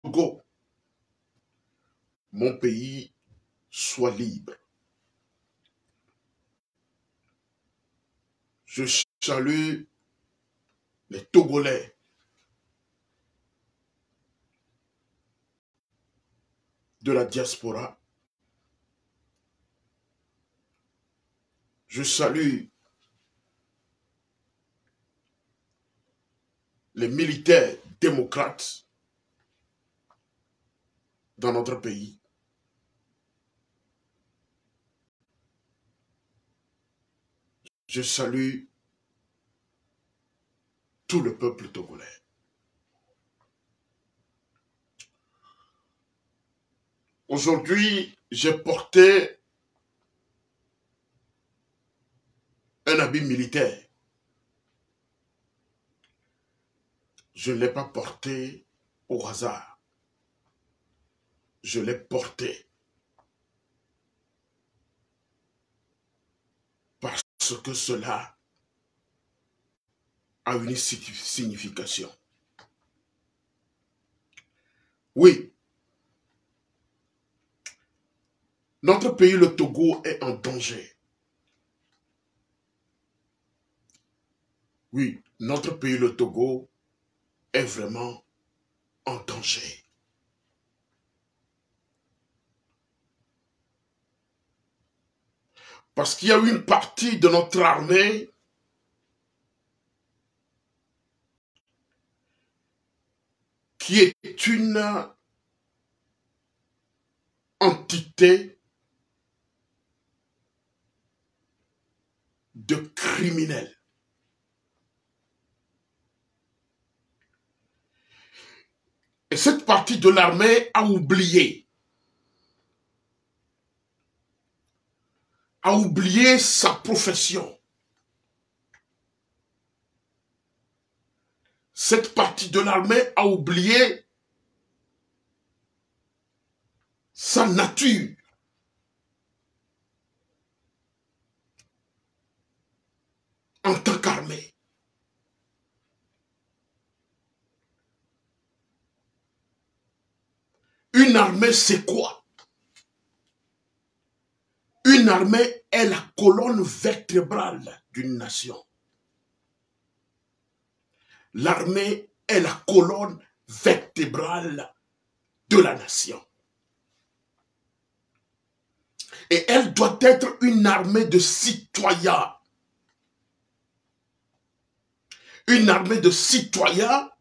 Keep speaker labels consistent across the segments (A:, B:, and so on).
A: Togo, mon pays, soit libre. Je salue les Togolais de la diaspora. Je salue les militaires démocrates dans notre pays. Je salue tout le peuple togolais. Aujourd'hui, j'ai porté un habit militaire. Je ne l'ai pas porté au hasard. Je l'ai porté parce que cela a une signification. Oui, notre pays, le Togo, est en danger. Oui, notre pays, le Togo, est vraiment en danger. Parce qu'il y a une partie de notre armée qui est une entité de criminels. Et cette partie de l'armée a oublié sa profession. Cette partie de l'armée a oublié sa nature. En tant qu'armée. Une armée, c'est quoi? Une armée est la colonne vertébrale d'une nation. L'armée est la colonne vertébrale de la nation. Et elle doit être une armée de citoyens. Une armée de citoyens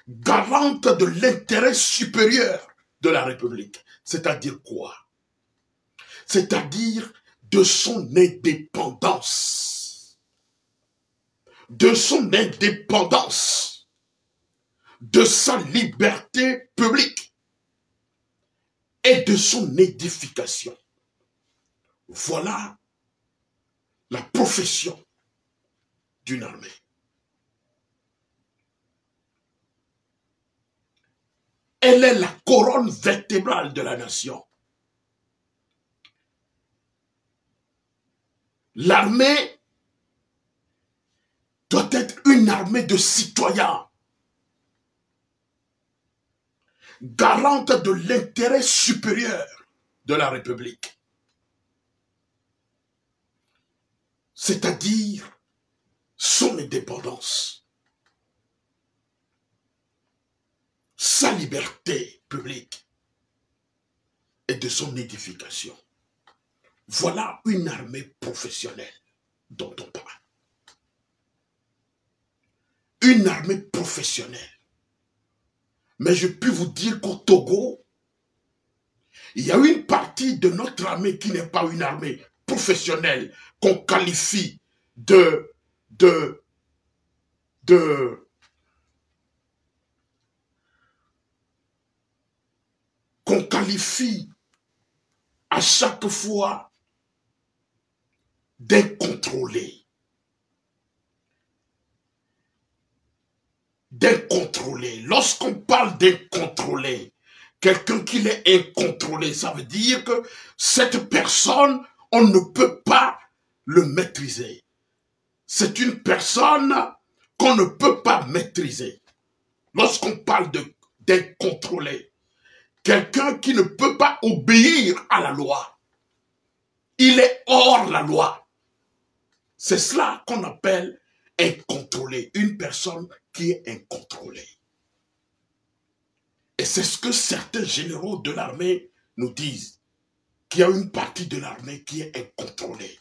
A: garante de l'intérêt supérieur de la République. C'est-à-dire quoi? C'est-à-dire de son indépendance. De son indépendance. De sa liberté publique. Et de son édification. Voilà la profession d'une armée. Elle est la couronne vertébrale de la nation. L'armée doit être une armée de citoyens, garante de l'intérêt supérieur de la République. C'est-à-dire son indépendance, sa liberté publique et de son édification. Voilà une armée professionnelle dont on parle. Une armée professionnelle. Mais je peux vous dire qu'au Togo, il y a une partie de notre armée qui n'est pas une armée professionnelle, qu'on qualifie qu'on qualifie à chaque fois d'incontrôlés. D'incontrôlés. Lorsqu'on parle d'incontrôlés, quelqu'un qui est incontrôlé, ça veut dire que cette personne, on ne peut pas le maîtriser. C'est une personne qu'on ne peut pas maîtriser. Lorsqu'on parle d'incontrôlé. Quelqu'un qui ne peut pas obéir à la loi. Il est hors la loi. C'est cela qu'on appelle incontrôlé. Une personne qui est incontrôlée. Et c'est ce que certains généraux de l'armée nous disent. Qu'il y a une partie de l'armée qui est incontrôlée.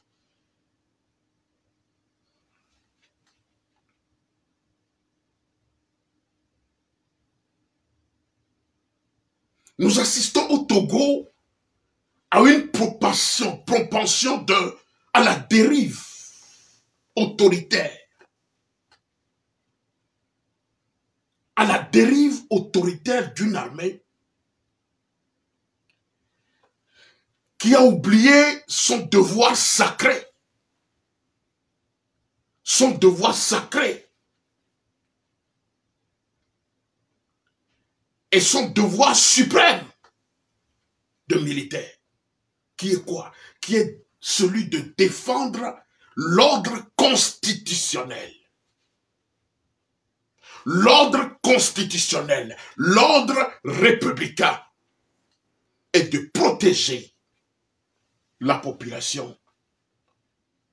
A: Nous assistons au Togo à une propension à la dérive autoritaire. À la dérive autoritaire d'une armée qui a oublié son devoir sacré. Son devoir sacré. Et son devoir suprême de militaire. Qui est quoi? Qui est celui de défendre l'ordre constitutionnel. L'ordre constitutionnel, l'ordre républicain. Et de protéger la population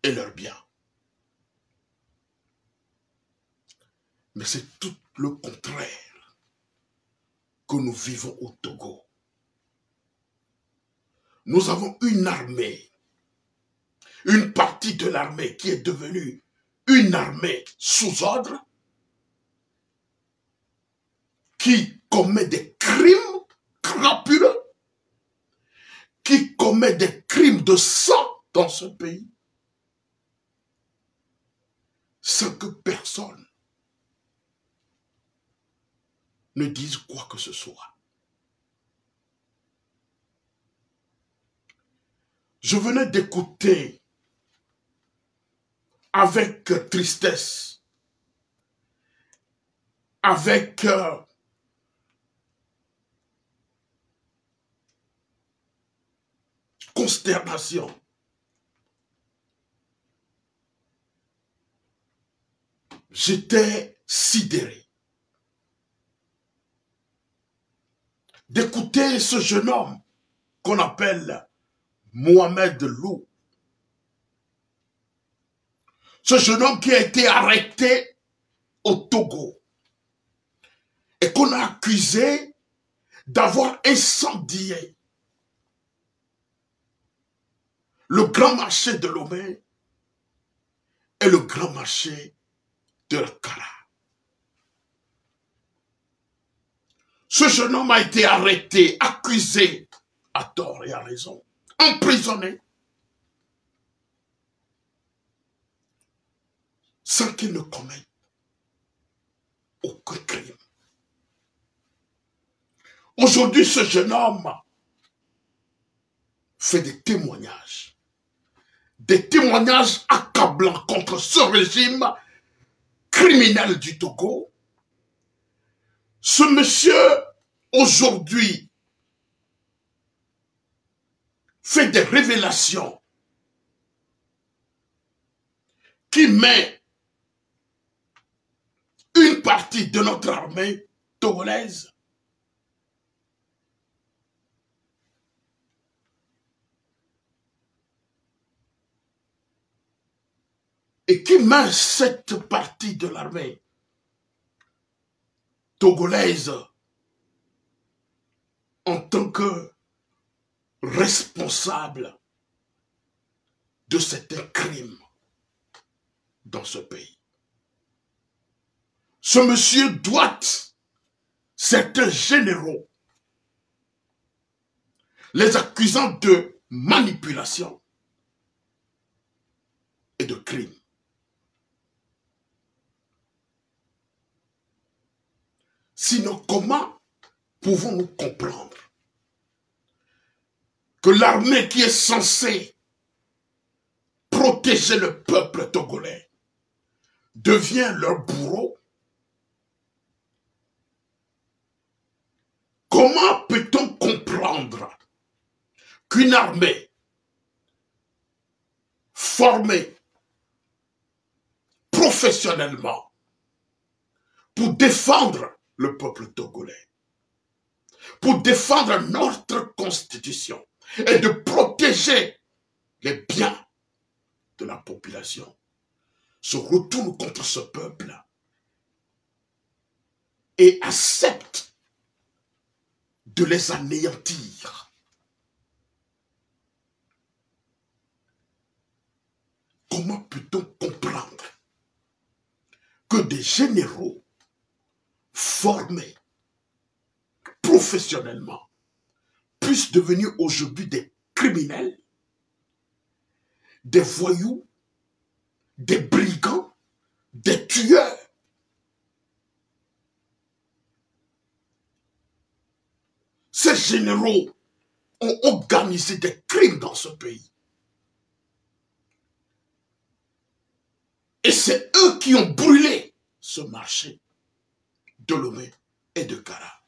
A: et leurs biens. Mais c'est tout le contraire que nous vivons au Togo. Nous avons une armée, une partie de l'armée qui est devenue une armée sous ordre, qui commet des crimes crapuleux, qui commet des crimes de sang dans ce pays, sans que personne ne dise quoi que ce soit. Je venais d'écouter avec tristesse, avec consternation, j'étais sidéré d'écouter ce jeune homme qu'on appelle Mohamed Lou. Ce jeune homme qui a été arrêté au Togo et qu'on a accusé d'avoir incendié le grand marché de Lomé et le grand marché de Kara. Ce jeune homme a été arrêté, accusé, à tort et à raison, emprisonné, sans qu'il ne commette aucun crime. Aujourd'hui, ce jeune homme fait des témoignages accablants contre ce régime criminel du Togo. Ce monsieur, aujourd'hui, fait des révélations qui met une partie de notre armée togolaise et qui met cette partie de l'armée togolaise en tant que responsable de certains crimes dans ce pays. Ce monsieur doit certains généraux les accusant de manipulation et de crime. Sinon, comment pouvons-nous comprendre que l'armée qui est censée protéger le peuple togolais devient leur bourreau? Comment peut-on comprendre qu'une armée formée professionnellement pour défendre le peuple togolais pour défendre notre constitution et de protéger les biens de la population, se retourne contre ce peuple et accepte de les anéantir. Comment peut-on comprendre que des généraux formés professionnellement puissent devenir aujourd'hui des criminels, des voyous, des brigands, des tueurs? Ces généraux ont organisé des crimes dans ce pays. Et c'est eux qui ont brûlé ce marché de Lomé et de Kara.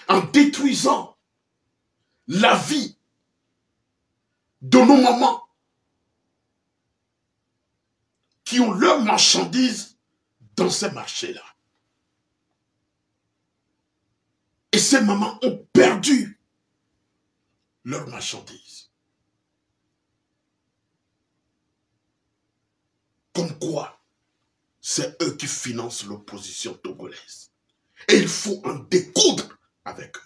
A: En détruisant la vie de nos mamans qui ont leurs marchandises dans ces marchés-là. Et ces mamans ont perdu leurs marchandises. Comme quoi, c'est eux qui financent l'opposition togolaise. Et il faut en découdre avec eux.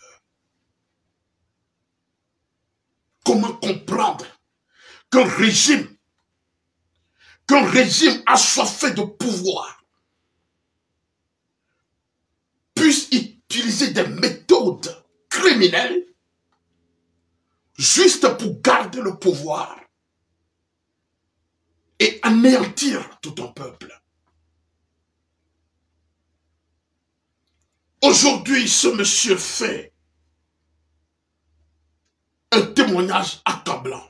A: Comment comprendre qu'un régime assoiffé de pouvoir puisse utiliser des méthodes criminelles juste pour garder le pouvoir et anéantir tout un peuple? Aujourd'hui, ce monsieur fait un témoignage accablant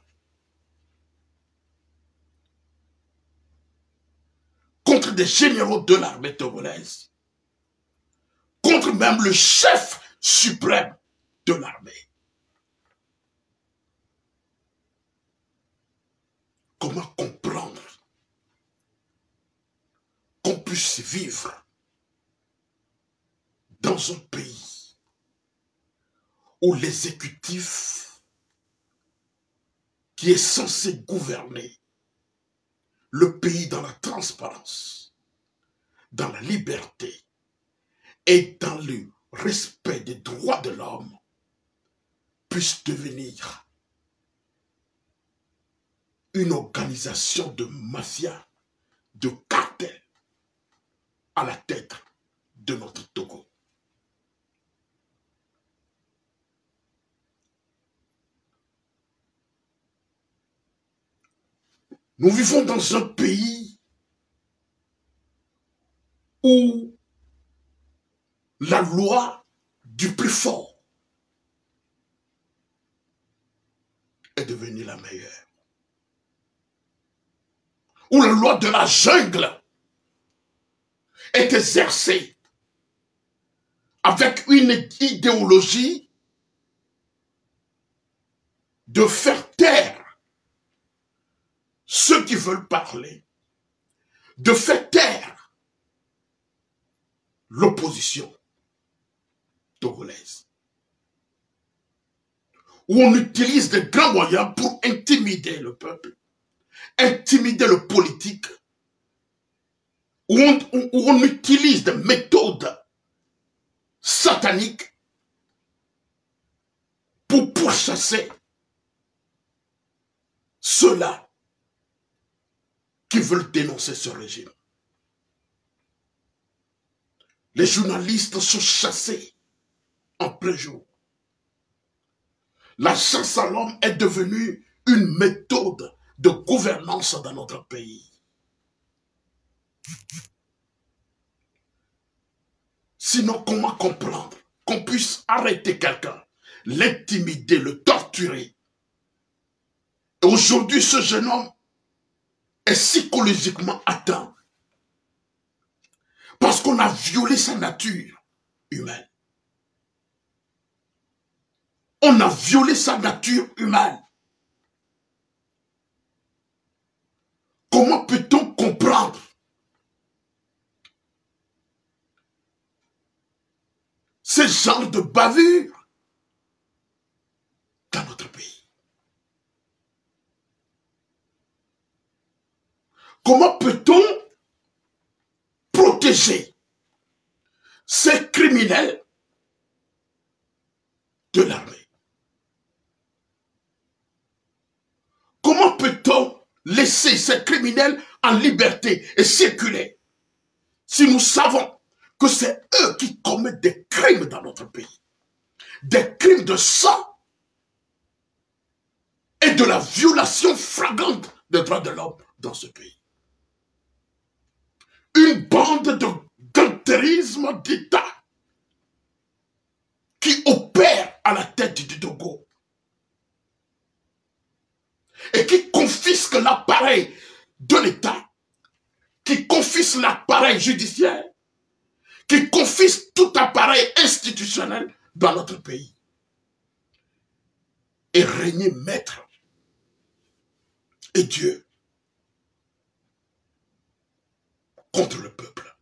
A: contre des généraux de l'armée togolaise, contre même le chef suprême de l'armée. Comment comprendre qu'on puisse vivre dans un pays où l'exécutif qui est censé gouverner le pays dans la transparence, dans la liberté et dans le respect des droits de l'homme puisse devenir une organisation de mafia, de cartel à la tête de notre Togo? Nous vivons dans un pays où la loi du plus fort est devenue la meilleure. Où la loi de la jungle est exercée avec une idéologie de faire taire ceux qui veulent parler, de faire taire l'opposition togolaise, où on utilise de grands moyens pour intimider le peuple, intimider le politique, où on utilise des méthodes sataniques pour pourchasser ceux-là qui veulent dénoncer ce régime. Les journalistes sont chassés en plein jour. La chasse à l'homme est devenue une méthode de gouvernance dans notre pays. Sinon, comment comprendre qu'on puisse arrêter quelqu'un, l'intimider, le torturer? Et aujourd'hui, ce jeune homme est psychologiquement atteint parce qu'on a violé sa nature humaine. On a violé sa nature humaine. Comment peut-on comprendre ce genre de bavure dans notre pays? Comment peut-on protéger ces criminels de l'armée? Comment peut-on laisser ces criminels en liberté et circuler si nous savons que c'est eux qui commettent des crimes dans notre pays, des crimes de sang et de la violation flagrante des droits de l'homme dans ce pays? Une bande de gangsterisme d'État qui opère à la tête du Togo et qui confisque l'appareil de l'État, qui confisque l'appareil judiciaire, qui confisque tout appareil institutionnel dans notre pays et régner maître et Dieu contre le peuple.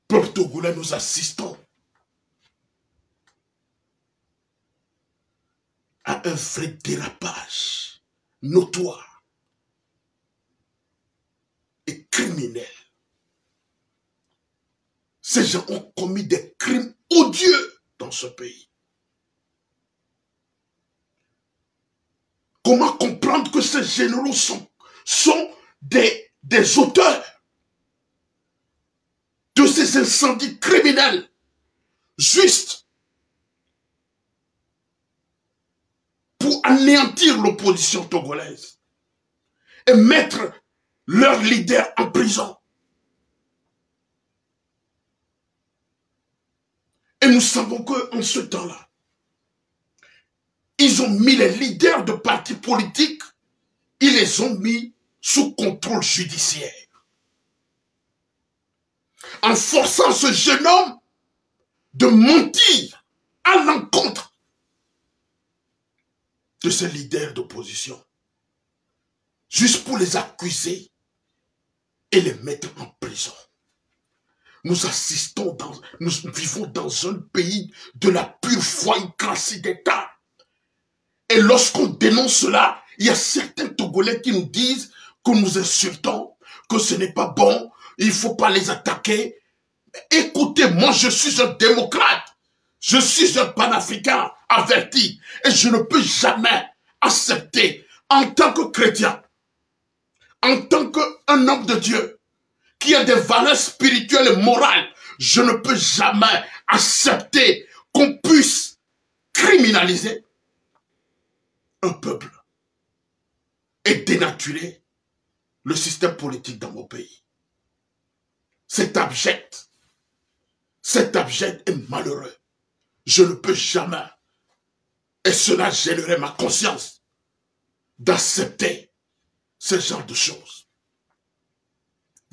A: Peuple togolais, nous assistons à un vrai dérapage notoire et criminel. Ces gens ont commis des crimes odieux dans ce pays. Comment comprendre que ces généraux sont des auteurs de ces incendies criminels, juste pour anéantir l'opposition togolaise et mettre leur leader en prison? Et nous savons qu'en ce temps-là, ils ont mis les leaders de partis politiques, ils les ont mis sous contrôle judiciaire, en forçant ce jeune homme de mentir à l'encontre de ces leaders d'opposition, juste pour les accuser et les mettre en prison. Nous vivons dans un pays de la pure foincratie d'État. Et lorsqu'on dénonce cela, il y a certains Togolais qui nous disent que nous insultons, que ce n'est pas bon, il ne faut pas les attaquer. Écoutez, moi je suis un démocrate, je suis un panafricain averti, et je ne peux jamais accepter, en tant que chrétien, en tant qu'un homme de Dieu, qui a des valeurs spirituelles et morales, je ne peux jamais accepter qu'on puisse criminaliser un peuple et dénaturer le système politique dans mon pays. C'est abject et malheureux. Je ne peux jamais, et cela gênerait ma conscience, d'accepter ce genre de choses.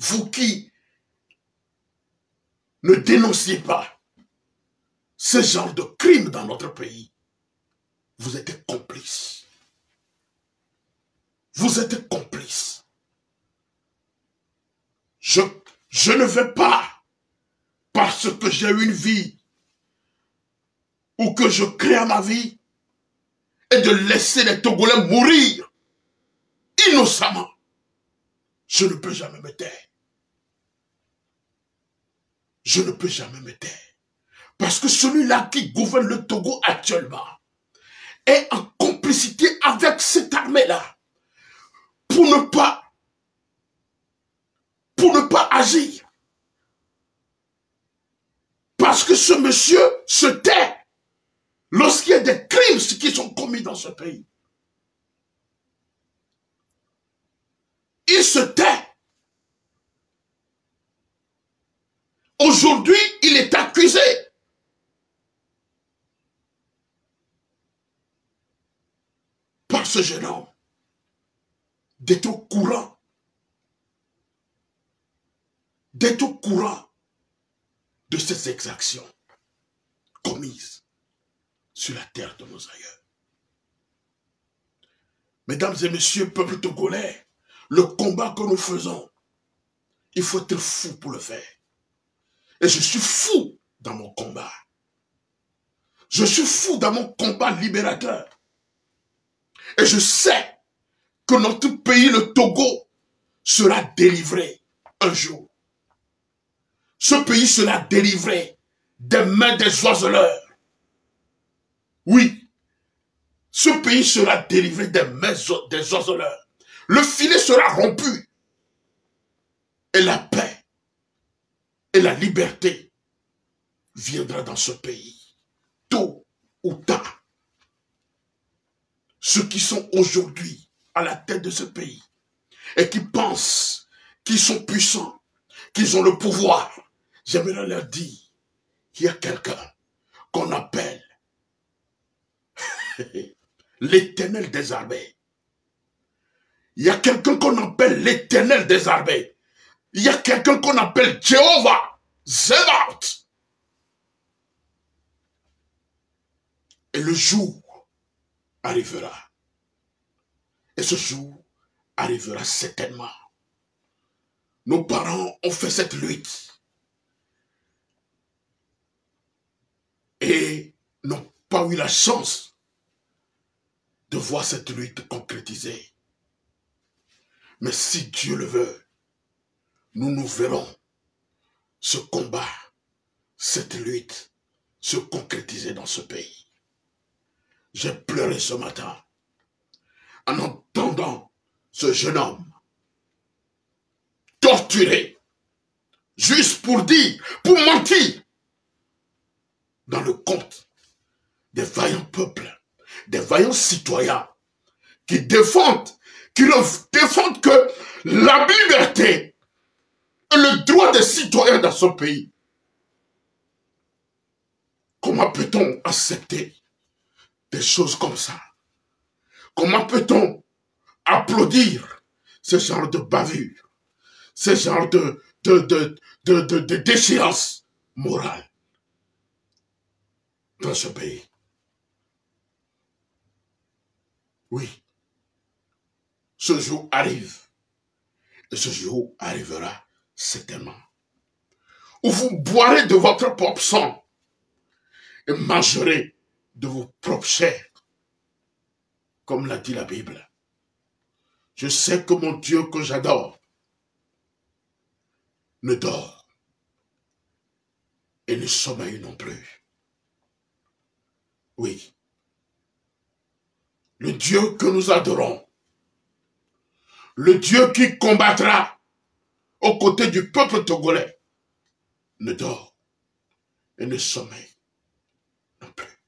A: Vous qui ne dénonciez pas ce genre de crimes dans notre pays, vous êtes complices. Vous êtes complices. Je ne vais pas, parce que j'ai une vie, ou que je crée à ma vie, et de laisser les Togolais mourir innocemment. Je ne peux jamais me taire. Je ne peux jamais me taire. Parce que celui-là qui gouverne le Togo actuellement est en complicité avec cette armée-là pour ne pas agir. Parce que ce monsieur se tait lorsqu'il y a des crimes qui sont commis dans ce pays. Il se tait. Aujourd'hui, il est accusé. Par ce jeune homme d'être au courant de ces exactions commises sur la terre de nos aïeux. Mesdames et messieurs, peuple togolais, le combat que nous faisons, il faut être fou pour le faire. Et je suis fou dans mon combat. Je suis fou dans mon combat libérateur. Et je sais que notre pays, le Togo, sera délivré un jour. Ce pays sera délivré des mains des oiseleurs. Oui, ce pays sera délivré des mains des oiseleurs. Le filet sera rompu. Et la paix et la liberté viendra dans ce pays. Tôt ou tard. Ceux qui sont aujourd'hui à la tête de ce pays et qui pensent qu'ils sont puissants, qu'ils ont le pouvoir, j'aimerais leur dire qu'il y a quelqu'un qu'on appelle l'Éternel des armées. Il y a quelqu'un qu'on appelle l'Éternel des armées. Il y a quelqu'un qu'on appelle Jéhovah, Zébaoth. Et le jour arrivera. Et ce jour arrivera certainement. Nos parents ont fait cette lutte. Et n'ont pas eu la chance de voir cette lutte concrétisée. Mais si Dieu le veut, nous verrons ce combat, cette lutte se concrétiser dans ce pays. J'ai pleuré ce matin en entendant ce jeune homme torturé, juste pour dire, pour mentir, dans le compte des vaillants peuples, des vaillants citoyens qui défendent que la liberté et le droit des citoyens dans ce pays. Comment peut-on accepter des choses comme ça? Comment peut-on applaudir ce genre de bavure, ce genre de déchéance morale dans ce pays? Oui, ce jour arrive, et ce jour arrivera certainement, où vous boirez de votre propre sang et mangerez de vos propres chairs, comme l'a dit la Bible. Je sais que mon Dieu que j'adore ne dort et ne sommeille non plus. Oui, le Dieu que nous adorons, le Dieu qui combattra aux côtés du peuple togolais, ne dort et ne sommeille non plus.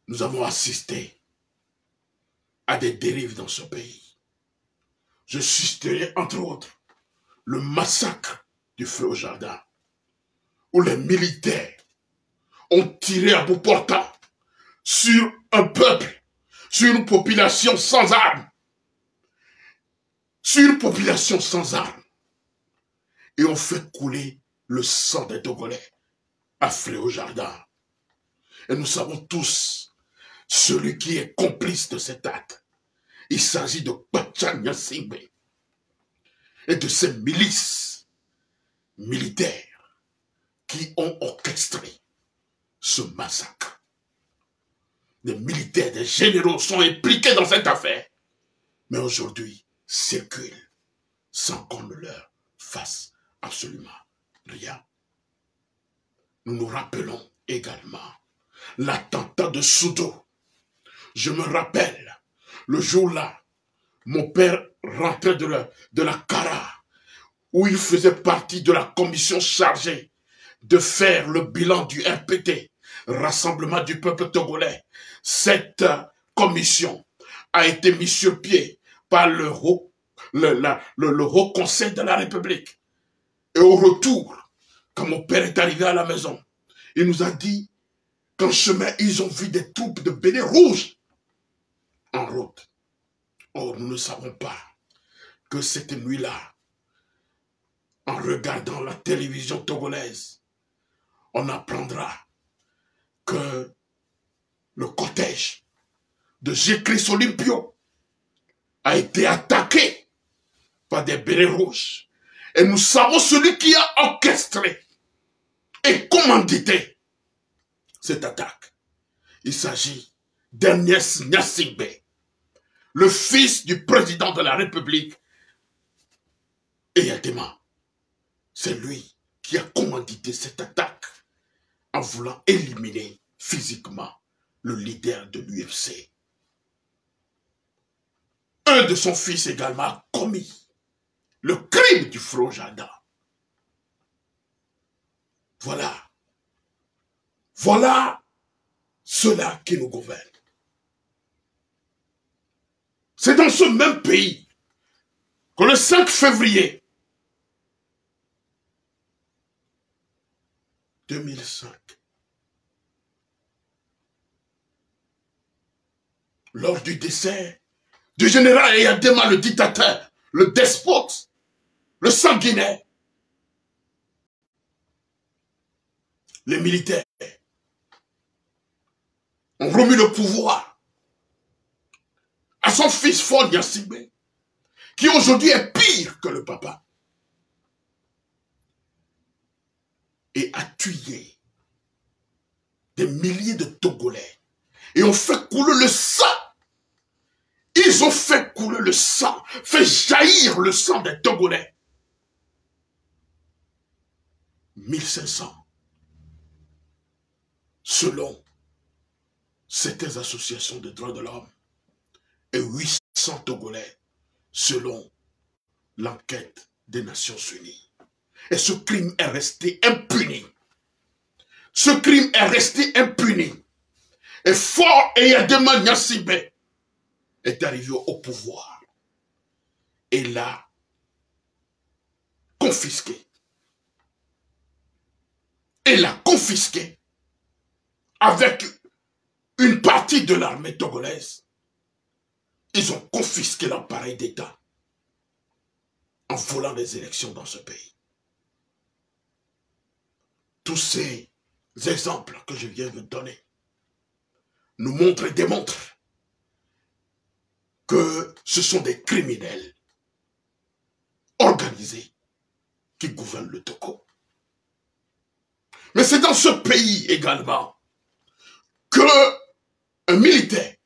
A: Nous avons assisté à des dérives dans ce pays. Je citerai entre autres le massacre du feu au jardin, où les militaires ont tiré à bout portant sur un peuple, sur une population sans armes, et ont fait couler le sang des Togolais à Fléau Jardin. Et nous savons tous, celui qui est complice de cet acte, il s'agit de Pachan Yasimbe et de ces milices militaires qui ont orchestré ce massacre. Des militaires, des généraux sont impliqués dans cette affaire, mais aujourd'hui circulent sans qu'on ne leur fasse absolument rien. Nous nous rappelons également l'attentat de Soudo. Je me rappelle, le jour-là, mon père rentrait de la Cara, où il faisait partie de la commission chargée de faire le bilan du RPT, Rassemblement du peuple togolais. Cette commission a été mise sur pied par le Haut Conseil de la République. Et au retour, quand mon père est arrivé à la maison, il nous a dit qu'en chemin, ils ont vu des troupes de bérets rouges en route. Or, nous ne savons pas que cette nuit-là, en regardant la télévision togolaise, on apprendra que le cortège de Jécris Olympio a été attaqué par des bérets rouges Et nous savons celui qui a orchestré et commandité cette attaque. Il s'agit d'Ernest Gnassingbé, le fils du président de la République, Eyadema. C'est lui qui a commandité cette attaque en voulant éliminer physiquement le leader de l'UFC. Un de son fils également a commis le crime du Frojada. Voilà. Voilà cela qui nous gouverne. C'est dans ce même pays que le 5 février 2005, lors du décès du général Eyadema, le dictateur, le despote, le sanguinaire, les militaires ont remis le pouvoir à son fils Faure Gnassingbé, qui aujourd'hui est pire que le papa, et a tué des milliers de Togolais et ont fait couler le sang. Ils ont fait couler le sang, fait jaillir le sang des Togolais. 1500, selon certaines associations de droits de l'homme, et 800 Togolais, selon l'enquête des Nations Unies. Et ce crime est resté impuni. Ce crime est resté impuni. Et Faure Eyadema Gnassingbé est arrivé au pouvoir. Et l'a confisqué. Et l'a confisqué avec une partie de l'armée togolaise. Ils ont confisqué l'appareil d'État en volant les élections dans ce pays. Tous ces exemples que je viens de donner nous montrent et démontrent que ce sont des criminels organisés qui gouvernent le Togo. Mais c'est dans ce pays également que un militaire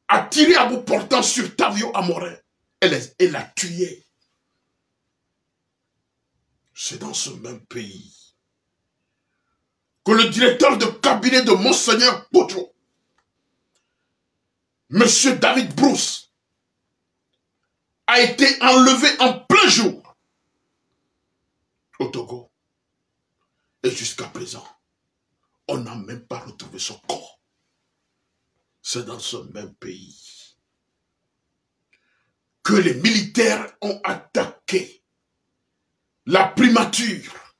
A: a tiré à bout portant sur Tavio Amorin et l'a tué. C'est dans ce même pays que le directeur de cabinet de Monseigneur Bojo, Monsieur David Bruce, a été enlevé en plein jour au Togo. Et jusqu'à présent, on n'a même pas retrouvé son corps. C'est dans ce même pays que les militaires ont attaqué la primature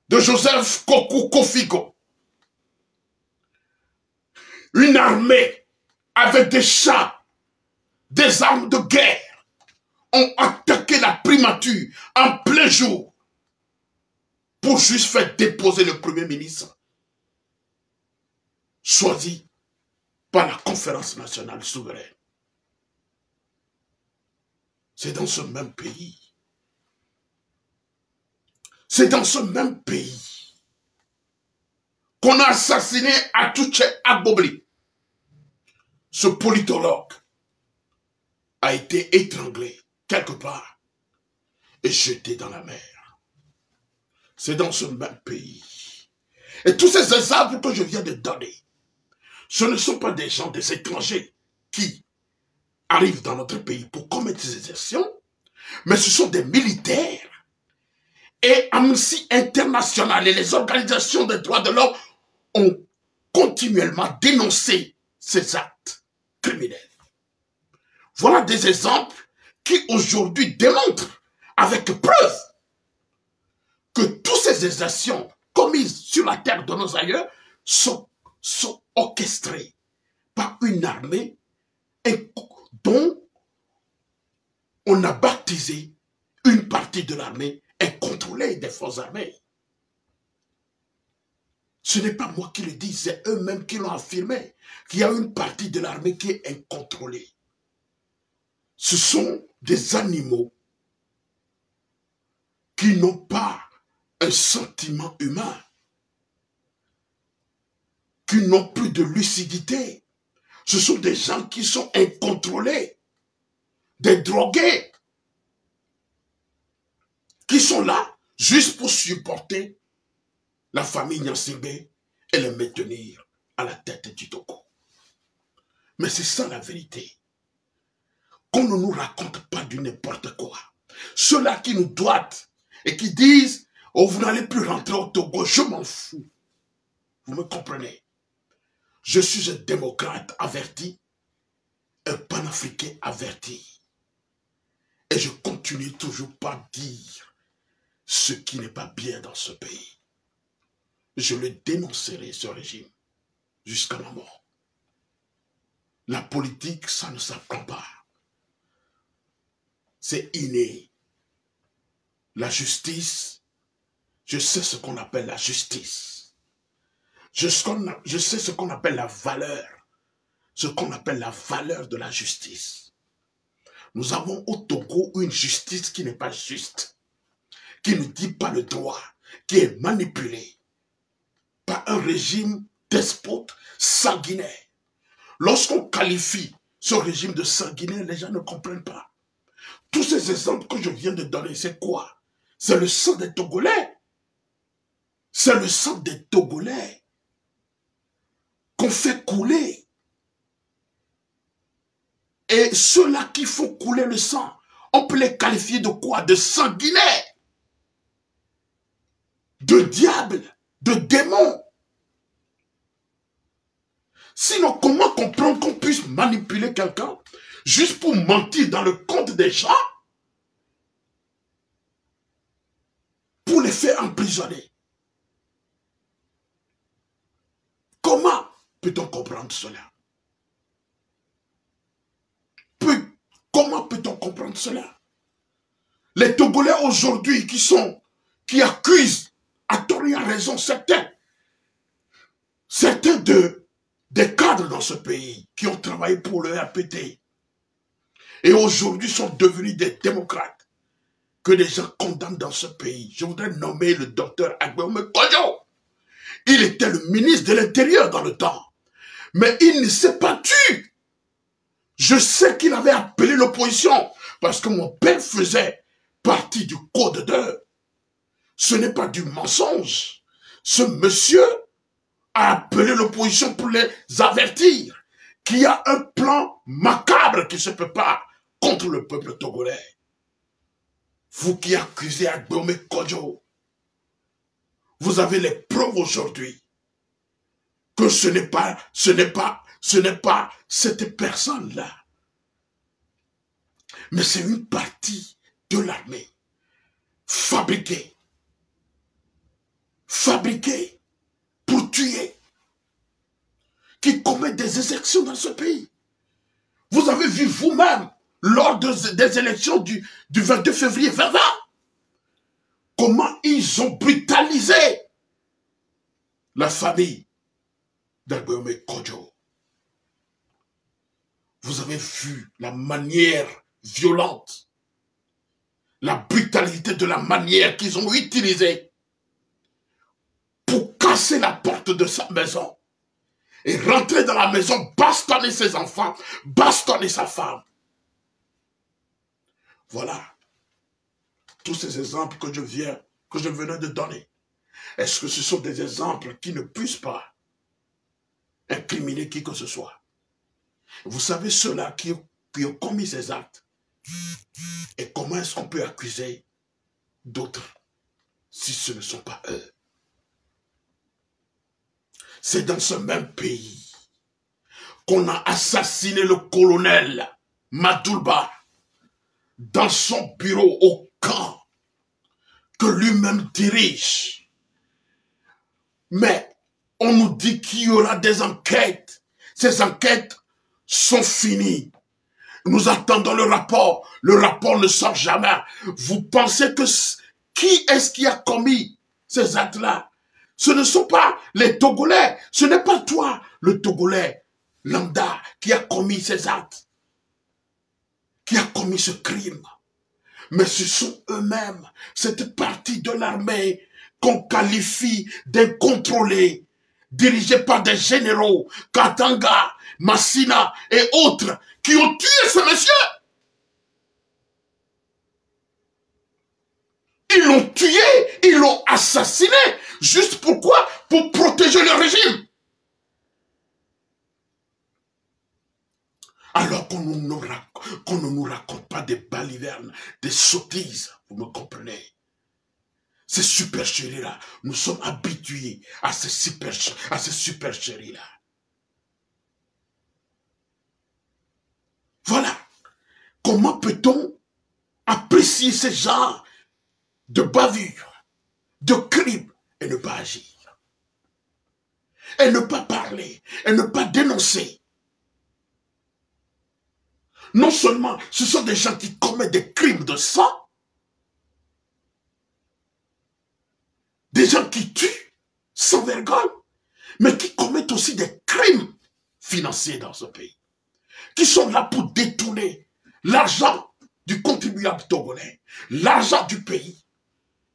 A: de Joseph Kokou Kofigo. Une armée avec des chars, des armes de guerre ont attaqué la primature en plein jour pour juste faire déposer le Premier ministre choisi par la conférence nationale souveraine. C'est dans ce même pays. C'est dans ce même pays qu'on a assassiné Atouche Agbobli. Ce politologue a été étranglé quelque part et jeté dans la mer. C'est dans ce même pays. Et tous ces exemples que je viens de donner, ce ne sont pas des gens, des étrangers qui arrivent dans notre pays pour commettre ces actions, mais ce sont des militaires. Et Amnesty International et les organisations des droits de l'homme ont continuellement dénoncé ces actes criminels. Voilà des exemples qui aujourd'hui démontrent avec preuve que toutes ces actions commises sur la terre de nos aïeux sont orchestrées par une armée dont on a baptisé une partie de l'armée incontrôlée des forces armées. Ce n'est pas moi qui le dis, c'est eux-mêmes qui l'ont affirmé, qu'il y a une partie de l'armée qui est incontrôlée. Ce sont des animaux qui n'ont pas un sentiment humain, qui n'ont plus de lucidité. Ce sont des gens qui sont incontrôlés, des drogués, qui sont là juste pour supporter la famille Nyansingbe et les maintenir à la tête du Togo. Mais c'est ça la vérité. Qu'on ne nous raconte pas du n'importe quoi. Ceux-là qui nous doivent et qui disent « Oh, vous n'allez plus rentrer au Togo, je m'en fous. » Vous me comprenez? Je suis un démocrate averti, un panafricain averti. Et je continue toujours par dire ce qui n'est pas bien dans ce pays. Je le dénoncerai, ce régime, jusqu'à ma mort. La politique, ça ne s'apprend pas. C'est inné. La justice, je sais ce qu'on appelle la justice. Je sais ce qu'on appelle la valeur. Ce qu'on appelle la valeur de la justice. Nous avons au Togo une justice qui n'est pas juste, qui ne dit pas le droit, qui est manipulée par un régime despote sanguinaire. Lorsqu'on qualifie ce régime de sanguinaire, les gens ne comprennent pas. Tous ces exemples que je viens de donner, c'est quoi? C'est le sang des Togolais. C'est le sang des Togolais qu'on fait couler. Et ceux-là qui font couler le sang, on peut les qualifier de quoi? De sanguinaires, de diables, de démons. Sinon, comment comprendre qu'on puisse manipuler quelqu'un juste pour mentir dans le compte des gens, pour les faire emprisonner? Comment peut-on comprendre cela? Comment peut-on comprendre cela? Les Togolais aujourd'hui qui accusent à tort et à raison certains des cadres dans ce pays qui ont travaillé pour le RPT et aujourd'hui sont devenus des démocrates que les gens condamnent dans ce pays. Je voudrais nommer le docteur Agbeome Kodjo. Il était le ministre de l'Intérieur dans le temps, mais il ne s'est pas tué. Je sais qu'il avait appelé l'opposition parce que mon père faisait partie du code 2. Ce n'est pas du mensonge. Ce monsieur a appelé l'opposition pour les avertir qu'il y a un plan macabre qui se prépare contre le peuple togolais. Vous qui accusez Agbeome Kodjo, vous avez les preuves aujourd'hui que ce n'est pas cette personne-là. Mais c'est une partie de l'armée fabriquée pour tuer, qui commet des exactions dans ce pays. Vous avez vu vous-même, lors des élections du 22 février 2020, comment ils ont brutalisé la famille d'Agbeome Kodjo. Vous avez vu la manière violente, la brutalité de la manière qu'ils ont utilisée pour casser la porte de sa maison et rentrer dans la maison, bastonner ses enfants, bastonner sa femme. Voilà. Tous ces exemples que je venais de donner. Est-ce que ce sont des exemples qui ne puissent pas incriminer qui que ce soit? Vous savez ceux-là qui ont commis ces actes. Et comment est-ce qu'on peut accuser d'autres si ce ne sont pas eux? C'est dans ce même pays qu'on a assassiné le colonel Madoulba dans son bureau au camp que lui-même dirige. Mais on nous dit qu'il y aura des enquêtes. Ces enquêtes sont finies. Nous attendons le rapport. Le rapport ne sort jamais. Vous pensez que qui est-ce qui a commis ces actes-là? Ce ne sont pas les Togolais. Ce n'est pas toi, le Togolais lambda, qui a commis ces actes, qui a commis ce crime. Mais ce sont eux-mêmes, cette partie de l'armée qu'on qualifie d'incontrôlée, dirigée par des généraux, Katanga, Massina et autres, qui ont tué ce monsieur. Ils l'ont tué, ils l'ont assassiné. Juste pourquoi? Pour protéger le régime. Alors qu'on ne nous raconte pas des balivernes, des sottises, vous me comprenez? Ces supercheries-là, nous sommes habitués à ces supercheries-là. Voilà. Comment peut-on apprécier ce genre de bavure, de crime, et ne pas agir? Et ne pas parler, et ne pas dénoncer? Non seulement ce sont des gens qui commettent des crimes de sang, des gens qui tuent sans vergogne, mais qui commettent aussi des crimes financiers dans ce pays, qui sont là pour détourner l'argent du contribuable togolais, l'argent du pays,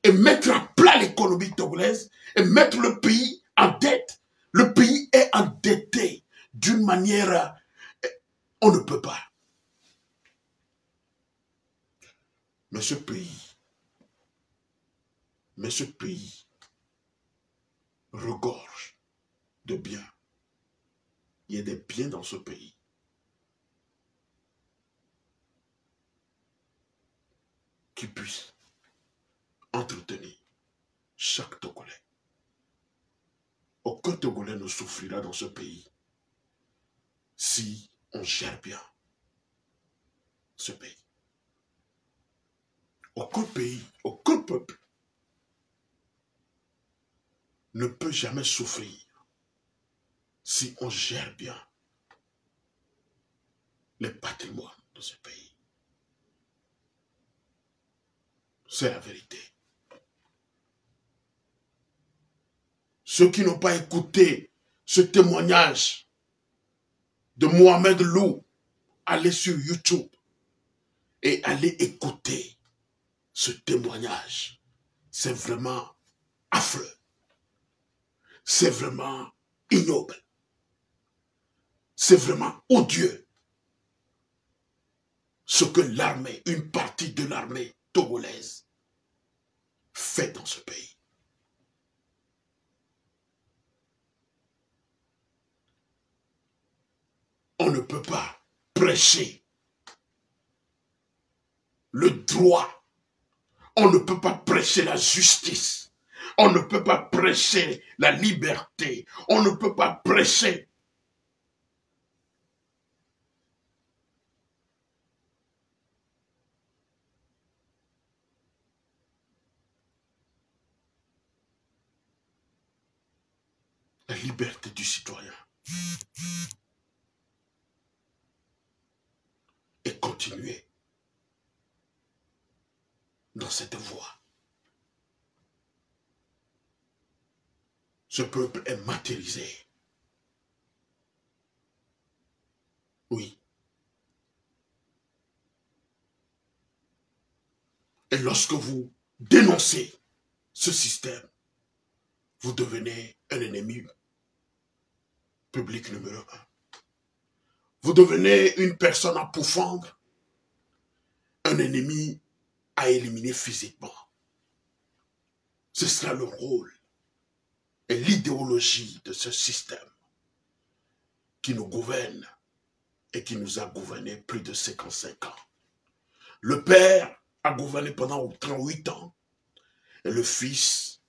A: et mettre à plat l'économie togolaise, et mettre le pays en dette. Le pays est endetté d'une manière, on ne peut pas. Mais ce pays regorge de biens. Il y a des biens dans ce pays. Qui puissent entretenir chaque Togolais. Aucun Togolais ne souffrira dans ce pays si on gère bien ce pays. Aucun pays, aucun peuple ne peut jamais souffrir si on gère bien les patrimoines de ce pays. C'est la vérité. Ceux qui n'ont pas écouté ce témoignage de Mohamed Lou, allez sur YouTube et allez écouter ce témoignage. C'est vraiment affreux. C'est vraiment ignoble. C'est vraiment odieux. Ce que l'armée, une partie de l'armée togolaise fait dans ce pays. On ne peut pas prêcher le droit. On ne peut pas prêcher la justice. On ne peut pas prêcher la liberté. On ne peut pas prêcher la liberté du citoyen. Et continuer dans cette voie. Ce peuple est martyrisé. Oui. Et lorsque vous dénoncez ce système, vous devenez un ennemi public numéro 1. Vous devenez une personne à pourfendre, un ennemi à éliminer physiquement. Ce sera le rôle et l'idéologie de ce système qui nous gouverne et qui nous a gouverné plus de 55 ans. Le père a gouverné pendant 38 ans et le fils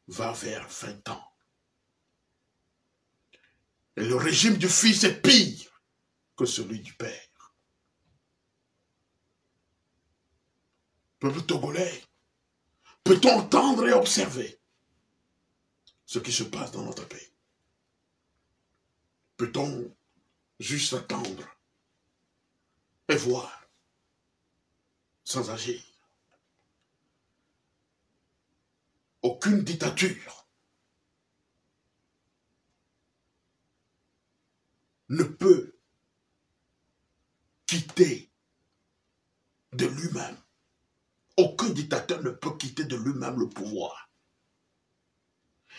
A: va vers 20 ans. Et le régime du fils est pire que celui du père. Peuple togolais, peut-on entendre et observer ce qui se passe dans notre pays? Peut-on juste attendre et voir sans agir? Aucune dictature ne peut quitter de lui-même Aucun dictateur ne peut quitter de lui-même le pouvoir.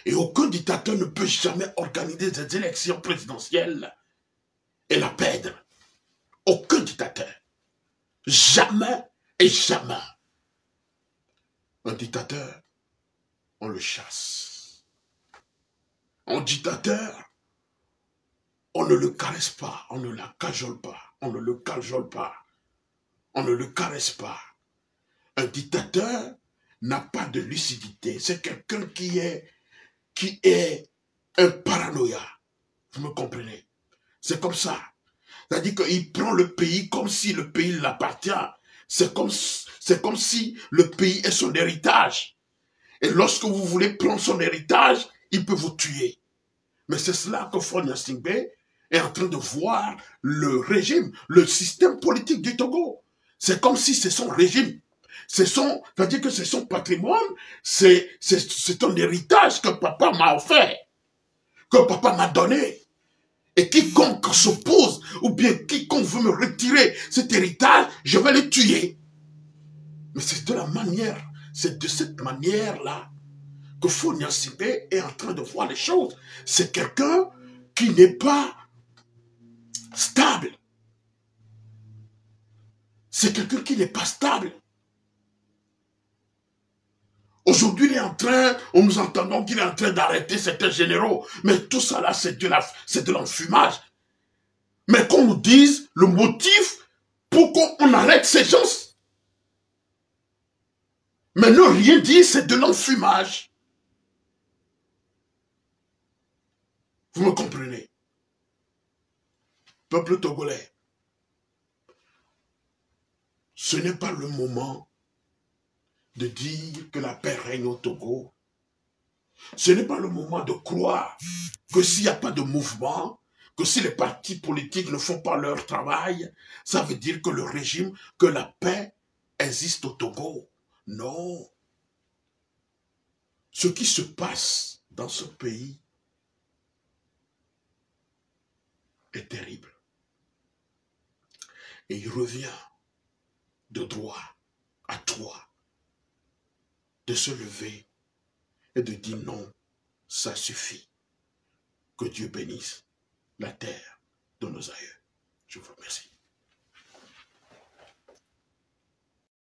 A: Et aucun dictateur ne peut jamais organiser des élections présidentielles et la perdre. Aucun dictateur. Jamais et jamais. Un dictateur, on le chasse. Un dictateur, on ne le caresse pas, on ne la cajole pas, on ne le cajole pas, on ne le caresse pas. Un dictateur n'a pas de lucidité. C'est quelqu'un qui est un paranoïa. Vous me comprenez? C'est comme ça. C'est-à-dire qu'il prend le pays comme si le pays l'appartient. C'est comme si le pays est son héritage. Et lorsque vous voulez prendre son héritage, il peut vous tuer. Mais c'est cela que Faure Gnassingbé est en train de voir le régime, le système politique du Togo. C'est comme si c'est son régime. C'est-à-dire que c'est son patrimoine, c'est un héritage que papa m'a offert, que papa m'a donné. Et quiconque s'oppose, ou bien quiconque veut me retirer cet héritage, je vais le tuer. Mais c'est de cette manière-là que Faure Gnassingbé est en train de voir les choses. C'est quelqu'un qui n'est pas stable. C'est quelqu'un qui n'est pas stable. Aujourd'hui, nous entendons qu'il est en train d'arrêter certains généraux. Mais tout ça là, c'est de l'enfumage. Mais qu'on nous dise le motif pour qu'on arrête ces gens. Mais ne rien dire, c'est de l'enfumage. Vous me comprenez? Peuple togolais, ce n'est pas le moment de dire que la paix règne au Togo. Ce n'est pas le moment de croire que s'il n'y a pas de mouvement, que si les partis politiques ne font pas leur travail, ça veut dire que le régime, que la paix existe au Togo. Non. Ce qui se passe dans ce pays est terrible. Et il revient de droit à toi de se lever et de dire non, ça suffit. Que Dieu bénisse la terre de nos aïeux. Je vous remercie.